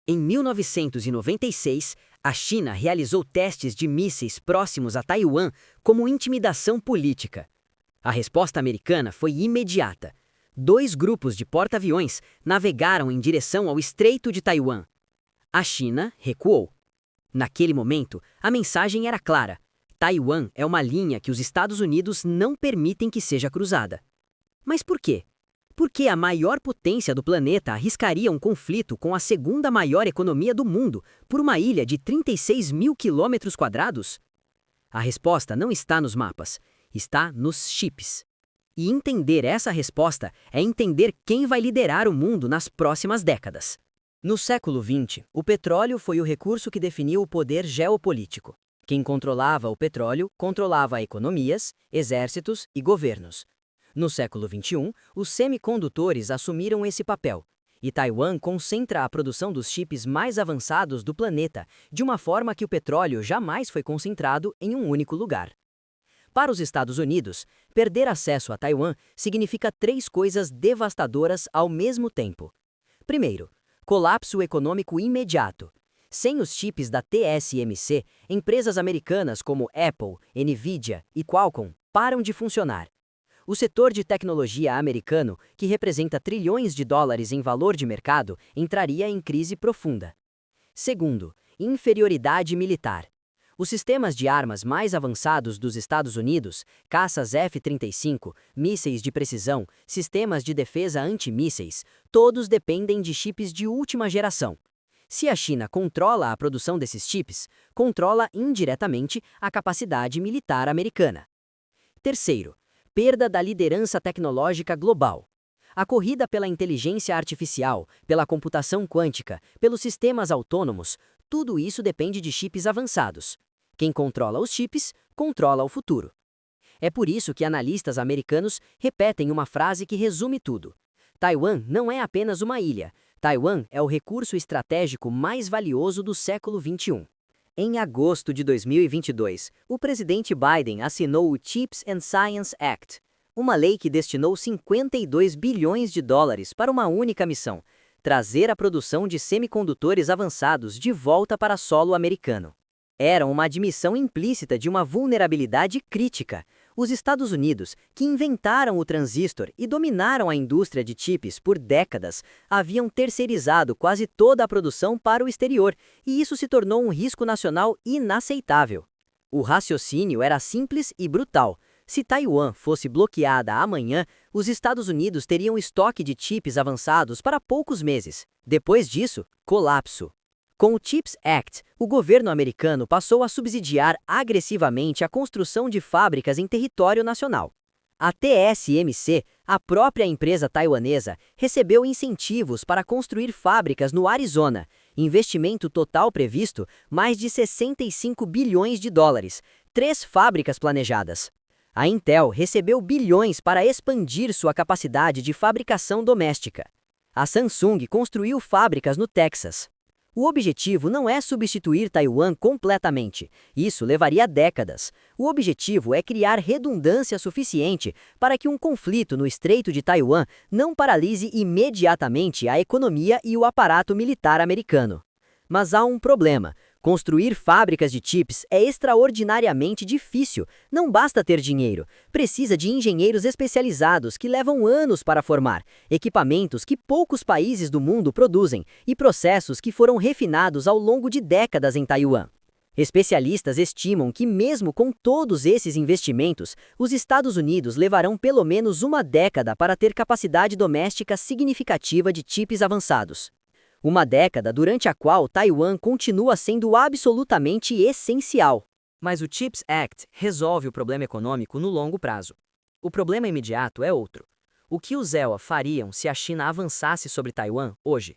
Em 1996, a China realizou testes de mísseis próximos a Taiwan como intimidação política. A resposta americana foi imediata. 2 grupos de porta-aviões navegaram em direção ao Estreito de Taiwan. A China recuou. Naquele momento, a mensagem era clara: Taiwan é uma linha que os Estados Unidos não permitem que seja cruzada. Mas por quê? Por que a maior potência do planeta arriscaria um conflito com a segunda maior economia do mundo por uma ilha de 36 mil quilômetros quadrados? A resposta não está nos mapas, está nos chips. E entender essa resposta é entender quem vai liderar o mundo nas próximas décadas. No século XX, o petróleo foi o recurso que definiu o poder geopolítico. Quem controlava o petróleo controlava economias, exércitos e governos. No século XXI, os semicondutores assumiram esse papel, e Taiwan concentra a produção dos chips mais avançados do planeta, de uma forma que o petróleo jamais foi concentrado em um único lugar. Para os Estados Unidos, perder acesso a Taiwan significa 3 coisas devastadoras ao mesmo tempo. Primeiro, colapso econômico imediato. Sem os chips da TSMC, empresas americanas como Apple, Nvidia e Qualcomm param de funcionar. O setor de tecnologia americano, que representa trilhões de dólares em valor de mercado, entraria em crise profunda. Segundo, inferioridade militar. Os sistemas de armas mais avançados dos Estados Unidos, caças F-35, mísseis de precisão, sistemas de defesa antimísseis, todos dependem de chips de última geração. Se a China controla a produção desses chips, controla indiretamente a capacidade militar americana. Terceiro, perda da liderança tecnológica global. A corrida pela inteligência artificial, pela computação quântica, pelos sistemas autônomos, tudo isso depende de chips avançados. Quem controla os chips, controla o futuro. É por isso que analistas americanos repetem uma frase que resume tudo. Taiwan não é apenas uma ilha. Taiwan é o recurso estratégico mais valioso do século XXI. Em agosto de 2022, o presidente Biden assinou o Chips and Science Act, uma lei que destinou 52 bilhões de dólares para uma única missão: trazer a produção de semicondutores avançados de volta para solo americano. Era uma admissão implícita de uma vulnerabilidade crítica. Os Estados Unidos, que inventaram o transistor e dominaram a indústria de chips por décadas, haviam terceirizado quase toda a produção para o exterior, e isso se tornou um risco nacional inaceitável. O raciocínio era simples e brutal. Se Taiwan fosse bloqueada amanhã, os Estados Unidos teriam estoque de chips avançados para poucos meses. Depois disso, colapso. Com o CHIPS Act, o governo americano passou a subsidiar agressivamente a construção de fábricas em território nacional. A TSMC, a própria empresa taiwanesa, recebeu incentivos para construir fábricas no Arizona, investimento total previsto mais de 65 bilhões de dólares, 3 fábricas planejadas. A Intel recebeu bilhões para expandir sua capacidade de fabricação doméstica. A Samsung construiu fábricas no Texas. O objetivo não é substituir Taiwan completamente. Isso levaria décadas. O objetivo é criar redundância suficiente para que um conflito no Estreito de Taiwan não paralise imediatamente a economia e o aparato militar americano. Mas há um problema. Construir fábricas de chips é extraordinariamente difícil. Não basta ter dinheiro. Precisa de engenheiros especializados que levam anos para formar, equipamentos que poucos países do mundo produzem e processos que foram refinados ao longo de décadas em Taiwan. Especialistas estimam que, mesmo com todos esses investimentos, os Estados Unidos levarão pelo menos uma década para ter capacidade doméstica significativa de chips avançados. Uma década durante a qual Taiwan continua sendo absolutamente essencial. Mas o CHIPS Act resolve o problema econômico no longo prazo. O problema imediato é outro. O que os EUA fariam se a China avançasse sobre Taiwan hoje?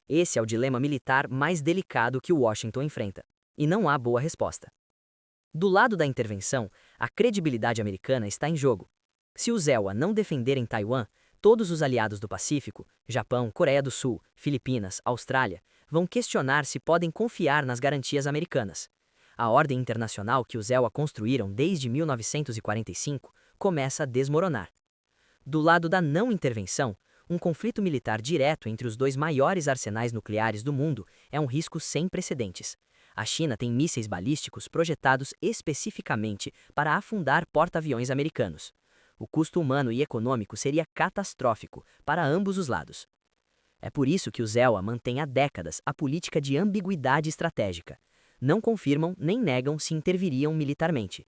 Esse é o dilema militar mais delicado que Washington enfrenta. E não há boa resposta. Do lado da intervenção, a credibilidade americana está em jogo. Se os EUA não defenderem Taiwan, todos os aliados do Pacífico, Japão, Coreia do Sul, Filipinas, Austrália, vão questionar se podem confiar nas garantias americanas. A ordem internacional que os EUA construíram desde 1945 começa a desmoronar. Do lado da não intervenção, Um conflito militar direto entre os dois maiores arsenais nucleares do mundo é um risco sem precedentes. A China tem mísseis balísticos projetados especificamente para afundar porta-aviões americanos. O custo humano e econômico seria catastrófico para ambos os lados. É por isso que o ZEUA mantém há décadas a política de ambiguidade estratégica. Não confirmam nem negam se interviriam militarmente.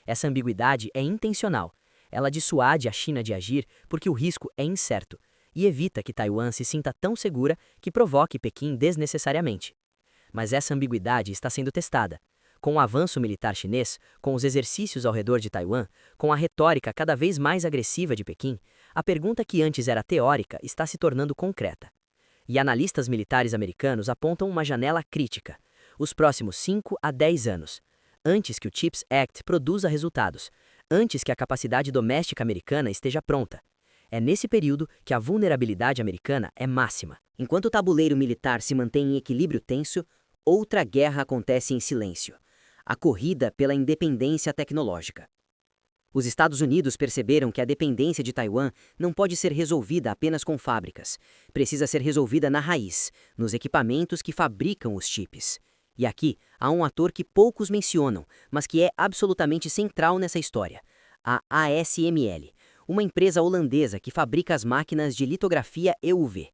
Essa ambiguidade é intencional. Ela dissuade a China de agir porque o risco é incerto e evita que Taiwan se sinta tão segura que provoque Pequim desnecessariamente. Mas essa ambiguidade está sendo testada. Com o avanço militar chinês, com os exercícios ao redor de Taiwan, com a retórica cada vez mais agressiva de Pequim, a pergunta que antes era teórica está se tornando concreta. E analistas militares americanos apontam uma janela crítica: os próximos 5 a 10 anos, antes que o CHIPS Act produza resultados, antes que a capacidade doméstica americana esteja pronta. É nesse período que a vulnerabilidade americana é máxima. Enquanto o tabuleiro militar se mantém em equilíbrio tenso, outra guerra acontece em silêncio: a corrida pela independência tecnológica. Os Estados Unidos perceberam que a dependência de Taiwan não pode ser resolvida apenas com fábricas. Precisa ser resolvida na raiz, nos equipamentos que fabricam os chips. E aqui há um ator que poucos mencionam, mas que é absolutamente central nessa história: a ASML, uma empresa holandesa que fabrica as máquinas de litografia EUV.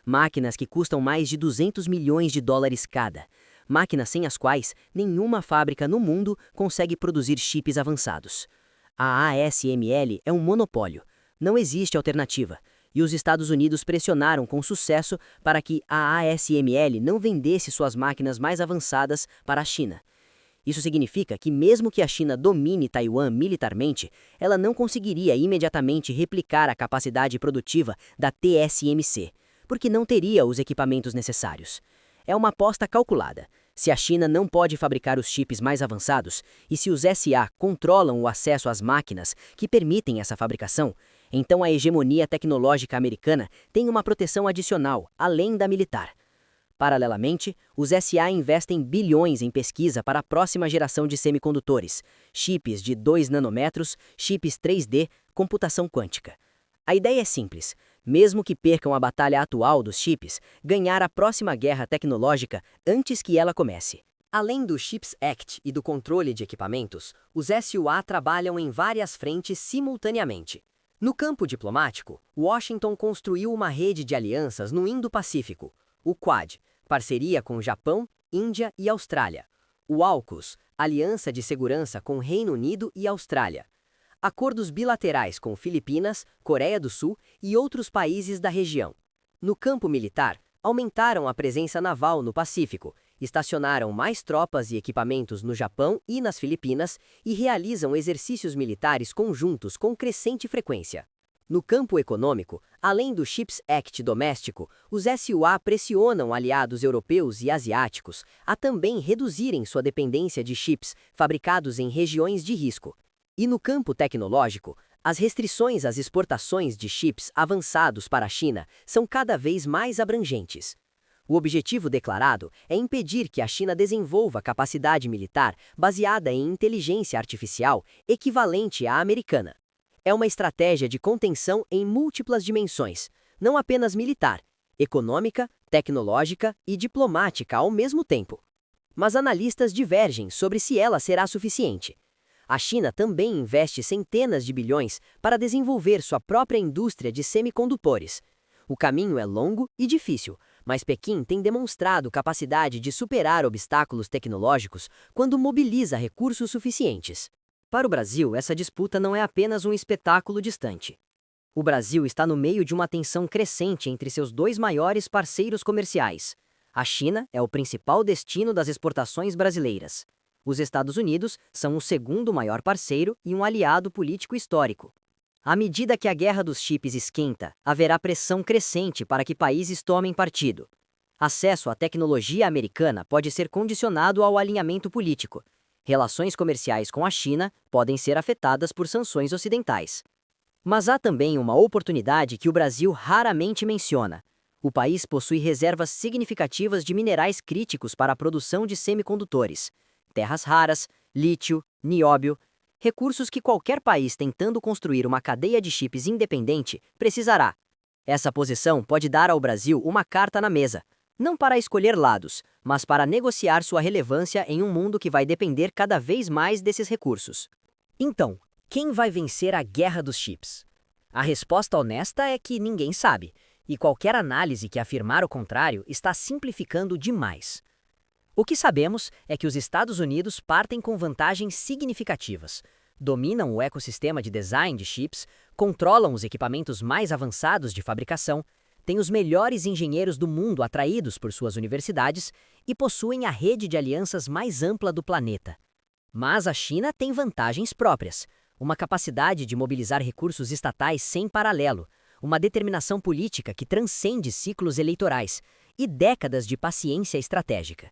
Máquinas que custam mais de 200 milhões de dólares cada. Máquinas sem as quais nenhuma fábrica no mundo consegue produzir chips avançados. A ASML é um monopólio. Não existe alternativa. E os Estados Unidos pressionaram com sucesso para que a ASML não vendesse suas máquinas mais avançadas para a China. Isso significa que mesmo que a China domine Taiwan militarmente, ela não conseguiria imediatamente replicar a capacidade produtiva da TSMC, porque não teria os equipamentos necessários. É uma aposta calculada. Se a China não pode fabricar os chips mais avançados, e se os SA controlam o acesso às máquinas que permitem essa fabricação, então a hegemonia tecnológica americana tem uma proteção adicional, além da militar. Paralelamente, os SA investem bilhões em pesquisa para a próxima geração de semicondutores, chips de 2 nanômetros, chips 3D, computação quântica. A ideia é simples: mesmo que percam a batalha atual dos chips, ganhar a próxima guerra tecnológica antes que ela comece. Além do CHIPS Act e do controle de equipamentos, os SUA trabalham em várias frentes simultaneamente. No campo diplomático, Washington construiu uma rede de alianças no Indo-Pacífico: o Quad, parceria com Japão, Índia e Austrália; o AUKUS, aliança de segurança com Reino Unido e Austrália; acordos bilaterais com Filipinas, Coreia do Sul e outros países da região. No campo militar, aumentaram a presença naval no Pacífico, estacionaram mais tropas e equipamentos no Japão e nas Filipinas e realizam exercícios militares conjuntos com crescente frequência. No campo econômico, além do CHIPS Act doméstico, os SUA pressionam aliados europeus e asiáticos a também reduzirem sua dependência de chips fabricados em regiões de risco. E no campo tecnológico, as restrições às exportações de chips avançados para a China são cada vez mais abrangentes. O objetivo declarado é impedir que a China desenvolva capacidade militar baseada em inteligência artificial equivalente à americana. É uma estratégia de contenção em múltiplas dimensões, não apenas militar, econômica, tecnológica e diplomática ao mesmo tempo. Mas analistas divergem sobre se ela será suficiente. A China também investe centenas de bilhões para desenvolver sua própria indústria de semicondutores. O caminho é longo e difícil, mas Pequim tem demonstrado capacidade de superar obstáculos tecnológicos quando mobiliza recursos suficientes. Para o Brasil, essa disputa não é apenas um espetáculo distante. O Brasil está no meio de uma tensão crescente entre seus dois maiores parceiros comerciais. A China é o principal destino das exportações brasileiras. Os Estados Unidos são o segundo maior parceiro e um aliado político histórico. À medida que a guerra dos chips esquenta, haverá pressão crescente para que países tomem partido. Acesso à tecnologia americana pode ser condicionado ao alinhamento político. Relações comerciais com a China podem ser afetadas por sanções ocidentais. Mas há também uma oportunidade que o Brasil raramente menciona. O país possui reservas significativas de minerais críticos para a produção de semicondutores: terras raras, lítio, nióbio, recursos que qualquer país tentando construir uma cadeia de chips independente precisará. Essa posição pode dar ao Brasil uma carta na mesa, não para escolher lados, mas para negociar sua relevância em um mundo que vai depender cada vez mais desses recursos. Então, quem vai vencer a guerra dos chips? A resposta honesta é que ninguém sabe, e qualquer análise que afirmar o contrário está simplificando demais. O que sabemos é que os Estados Unidos partem com vantagens significativas. Dominam o ecossistema de design de chips, controlam os equipamentos mais avançados de fabricação, têm os melhores engenheiros do mundo atraídos por suas universidades e possuem a rede de alianças mais ampla do planeta. Mas a China tem vantagens próprias, uma capacidade de mobilizar recursos estatais sem paralelo, uma determinação política que transcende ciclos eleitorais e décadas de paciência estratégica.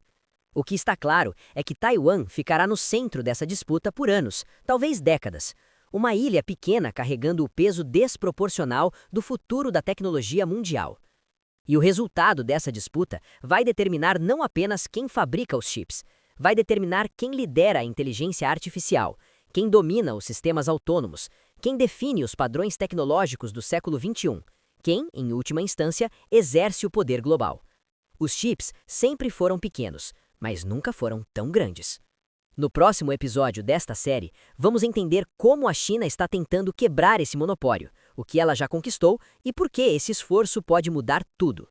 O que está claro é que Taiwan ficará no centro dessa disputa por anos, talvez décadas. Uma ilha pequena carregando o peso desproporcional do futuro da tecnologia mundial. E o resultado dessa disputa vai determinar não apenas quem fabrica os chips, vai determinar quem lidera a inteligência artificial, quem domina os sistemas autônomos, quem define os padrões tecnológicos do século XXI, quem, em última instância, exerce o poder global. Os chips sempre foram pequenos, mas nunca foram tão grandes. No próximo episódio desta série, vamos entender como a China está tentando quebrar esse monopólio, o que ela já conquistou e por que esse esforço pode mudar tudo.